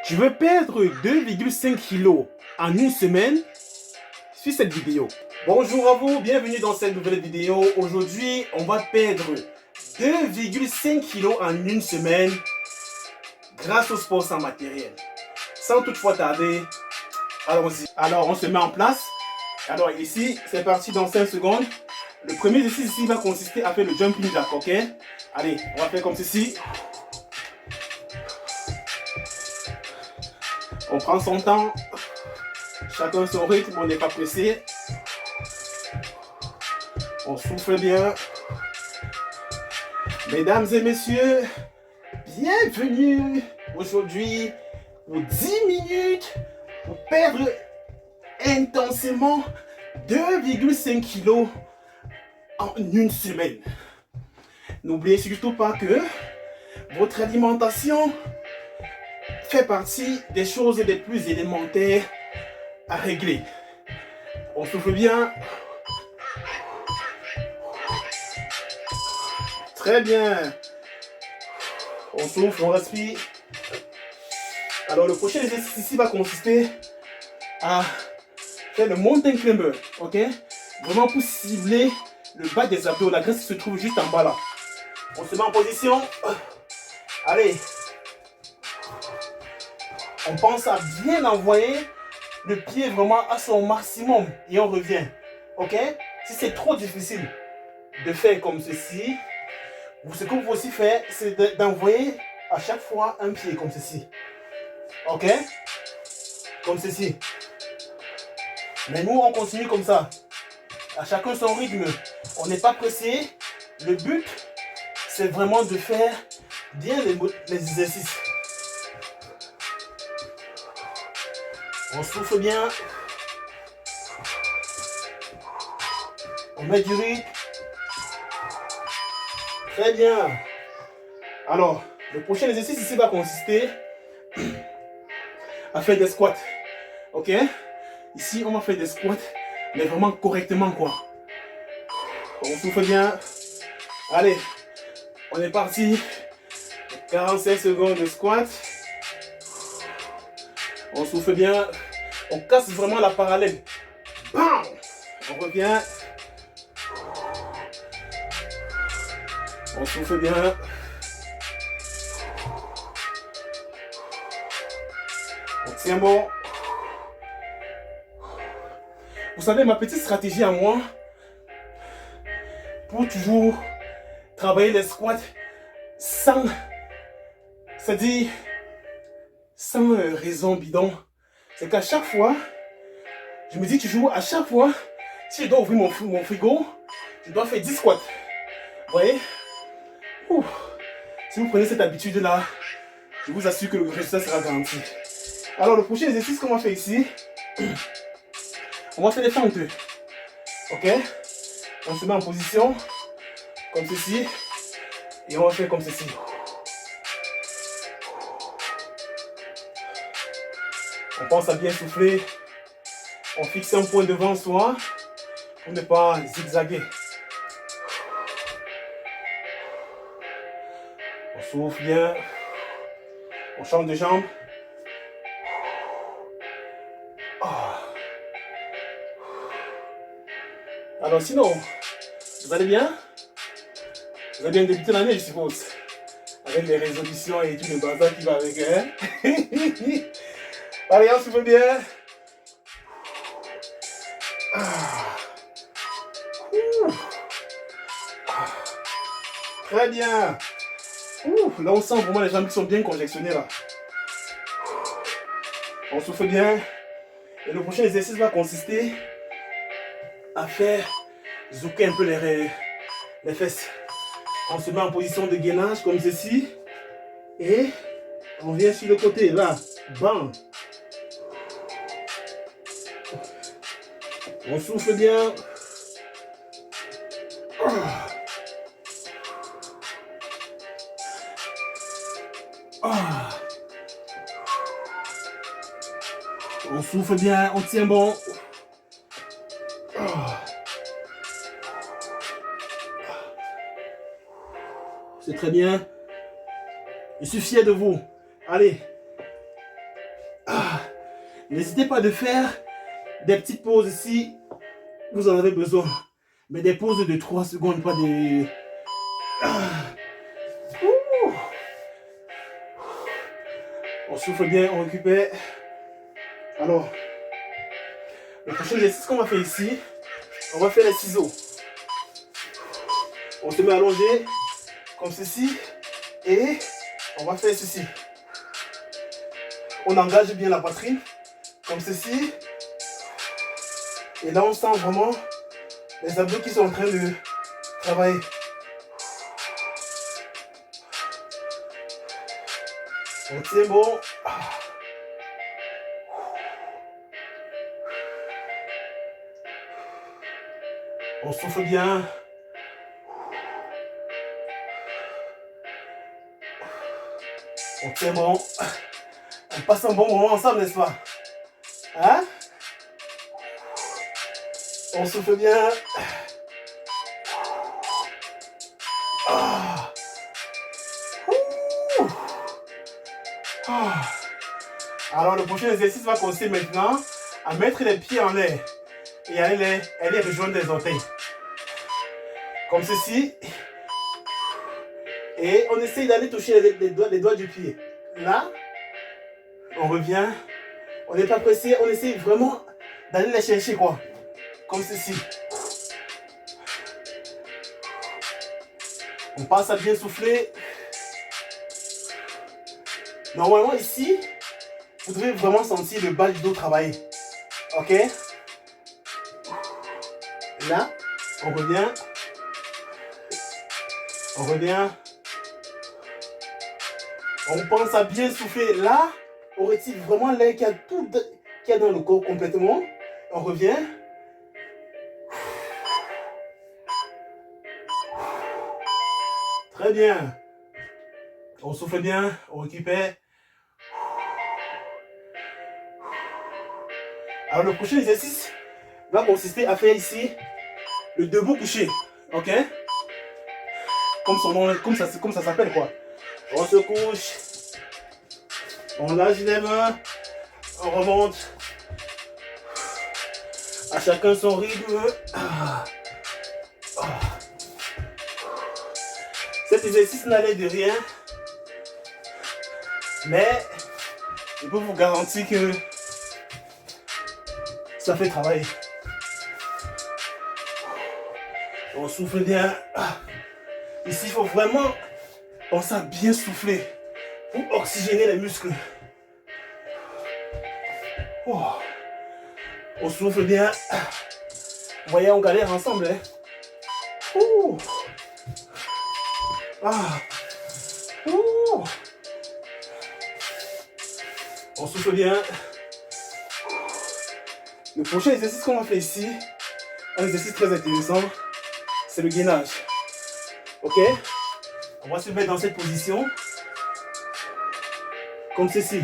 Tu veux perdre 2,5 kilos en une semaine? Suis cette vidéo. Bonjour à vous, bienvenue dans cette nouvelle vidéo. Aujourd'hui, on va perdre 2,5 kilos en une semaine grâce au sport sans matériel. Sans toutefois tarder, allons-y. Alors, on se met en place. Alors ici, c'est parti dans 5 secondes. Le premier exercice ici va consister à faire le jumping jack, ok? Allez, on va faire comme ceci. On prend son temps, chacun son rythme, on n'est pas pressé. On souffle bien. Mesdames et messieurs, bienvenue aujourd'hui pour 10 minutes pour perdre intensément 2,5 kilos en une semaine. N'oubliez surtout pas que votre alimentation fait partie des choses les plus élémentaires à régler. On souffle bien. Très bien. On souffle, on respire. Alors le prochain exercice ici va consister à faire le mountain climber, ok? Vraiment pour cibler le bas des abdos, la graisse se trouve juste en bas là. On se met en position. Allez. On pense à bien envoyer le pied vraiment à son maximum et on revient, ok? Si c'est trop difficile de faire comme ceci, ce que vous pouvez aussi faire, c'est d'envoyer à chaque fois un pied comme ceci. Ok? Comme ceci. Mais nous, on continue comme ça. À chacun son rythme. On n'est pas pressé. Le but, c'est vraiment de faire bien les exercices. On souffle bien. On met du rythme. Très bien. Alors, le prochain exercice ici va consister à faire des squats. Ok? Ici, on va faire des squats, mais vraiment correctement, quoi. On souffle bien. Allez, on est parti. 45 secondes de squat. On souffle bien. On casse vraiment la parallèle. Bam! On revient. On souffle bien. On tient bon. Vous savez, ma petite stratégie à moi, pour toujours travailler les squats sans, c'est-à-dire sans raison bidon, c'est qu'à chaque fois, je me dis toujours, à chaque fois, si je dois ouvrir mon frigo, je dois faire 10 squats. Vous voyez? Ouh. Si vous prenez cette habitude-là, je vous assure que le résultat sera garanti. Alors, le prochain exercice qu'on va faire ici, on va faire des fentes. Ok? On se met en position, comme ceci, et on va faire comme ceci. On pense à bien souffler. On fixe un point devant soi pour ne pas zigzaguer. On souffle bien. On change de jambe. Alors sinon, vous allez bien? Vous avez bien débuté l'année, je suppose. Avec les résolutions et tout le bazar qui va avec. Hein? Allez, on souffle bien. Très bien. Là, on sent vraiment les jambes qui sont bien conjectionnées là. On souffle bien. Et le prochain exercice va consister à faire zouker un peu les fesses. On se met en position de gainage comme ceci. Et on vient sur le côté là. Bam. On souffle bien. On souffle bien, on tient bon. C'est très bien. Je suis fier de vous. Allez. N'hésitez pas de faire des petites pauses si vous en avez besoin. Mais des pauses de 3 secondes, pas de... On souffle bien, on récupère. Alors, le prochain exercice qu'on va faire ici, on va faire les ciseaux. On se met allongé, comme ceci, et on va faire ceci. On engage bien la poitrine, comme ceci. Et là, on sent vraiment les abdos qui sont en train de travailler. On tient bon. On souffle bien. On tient bon. On passe un bon moment ensemble, n'est-ce pas? Hein? On souffle bien. Ah. Ah. Alors le prochain exercice va consister maintenant à mettre les pieds en l'air et aller rejoindre les orteils. Comme ceci. Et on essaye d'aller toucher les doigts du pied. Là, on revient. On n'est pas pressé, on essaye vraiment d'aller les chercher quoi. Comme ceci. On passe à bien souffler. Normalement ici, vous devez vraiment sentir le bas du dos travailler. Ok? Là, on revient. On revient. On pense à bien souffler. Là, on retire vraiment l'air qu'il y a dans le corps complètement. On revient. Très bien. On souffle bien, on récupère. Alors le prochain exercice va consister à faire ici le debout couché. Ok? Comme ça s'appelle quoi. On se couche. On lâche les mains. On remonte. À chacun son rythme. Cet exercice n'allait de rien. Mais je peux vous garantir que ça fait travailler. On souffle bien. Ici, il faut vraiment penser à bien souffler pour oxygéner les muscles. Oh. On souffle bien. Vous voyez, on galère ensemble. Hein? Oh. Ah. Oh. On souffle bien. Le prochain exercice qu'on va faire ici, un exercice très intéressant, c'est le gainage. Ok? On va se mettre dans cette position, comme ceci.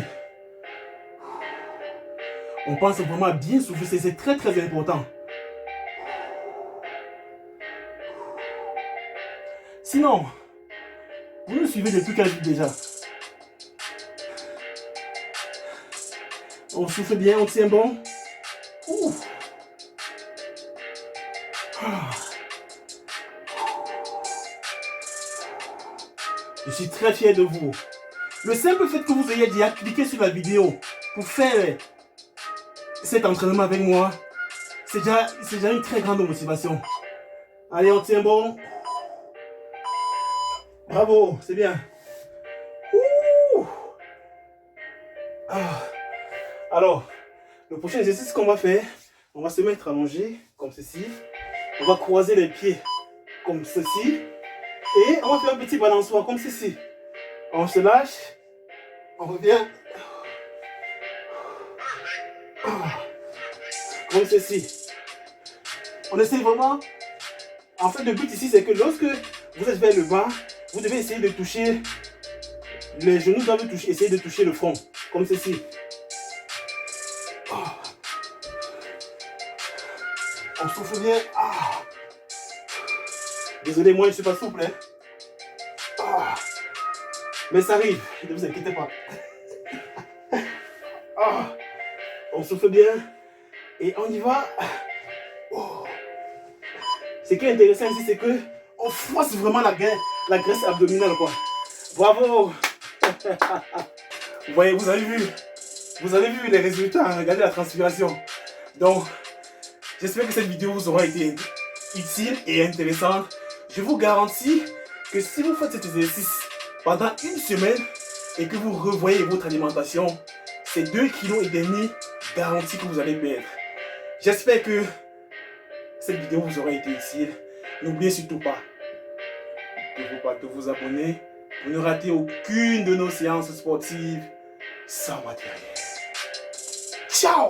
On pense vraiment à bien souffler, c'est très très important. Sinon, vous nous suivez depuis quel jour déjà? On souffle bien, on tient bon. Ouh. Ah. Je suis très fier de vous. Le simple fait que vous ayez déjà cliqué sur la vidéo pour faire cet entraînement avec moi, c'est déjà une très grande motivation. Allez, on tient bon. Bravo, c'est bien. Ouh. Ah. Alors, le prochain exercice qu'on va faire, on va se mettre allongé comme ceci. On va croiser les pieds comme ceci. Et on va faire un petit balançoire comme ceci. On se lâche. On revient. Comme ceci. On essaie vraiment. En fait, le but ici, c'est que lorsque vous êtes vers le bas, vous devez essayer de toucher. Les genoux doivent essayer de toucher le front. Comme ceci. On souffle bien. Désolé, moi je ne suis pas souple. Mais ça arrive, ne vous inquiétez pas. On souffle bien. Et on y va. Oh. Ce qui est intéressant ici, c'est que on force vraiment la graisse abdominale, quoi. Bravo. Vous voyez, vous avez vu les résultats, hein? Regardez la transpiration. Donc, j'espère que cette vidéo vous aura été utile et intéressante. Je vous garantis que si vous faites cet exercice pendant une semaine et que vous revoyez votre alimentation, c'est 2,5 kg garanti que vous allez perdre. J'espère que cette vidéo vous aura été utile. N'oubliez surtout pas de vous abonner pour ne rater aucune de nos séances sportives sans matériel. Ciao!